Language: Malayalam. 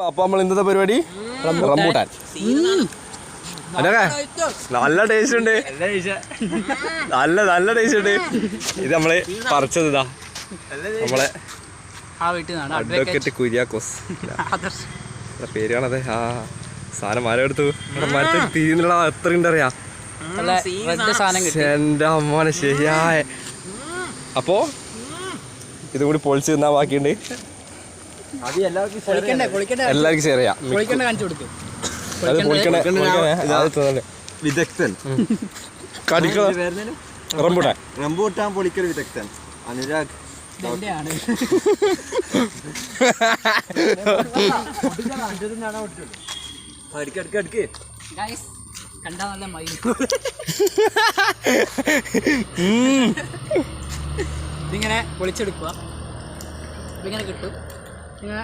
അപ്പൊ നമ്മൾ ഇന്നത്തെ പരിപാടി റംബൂട്ടാൻ. നല്ല ടേസ്റ്റ് ഉണ്ട്, നല്ല ടേസ്റ്റ് ഉണ്ട്. ഇത് നമ്മള് പറിച്ചത് ഇതാ നമ്മളെ അഡ്വക്കേറ്റ് കുര്യാക്കോസ് പേര് കാണാതെ. ആ സാധനം മരം എടുത്തു മരത്തിൽ തിരിയുന്നുള്ള എത്ര ഉണ്ടറിയാ എന്റെ അമ്മാനെ ശരിയായ. അപ്പോ ഇതും കൂടി പൊളിച്ച് തിന്നാൻ ബാക്കിയുണ്ട്. എല്ലാവർക്കും ഷെയർ ചെയ്യാം. വിദഗ്ധൻ റംബൂട്ടാൻ റംബൂട്ടാൻ പൊളിക്കൽ വിദഗ്ധൻ അനുരാഗ്. ഇതിങ്ങനെ പൊളിച്ചെടുക്കുക, ഇങ്ങനെ കിട്ടും. ഇങ്ങനെ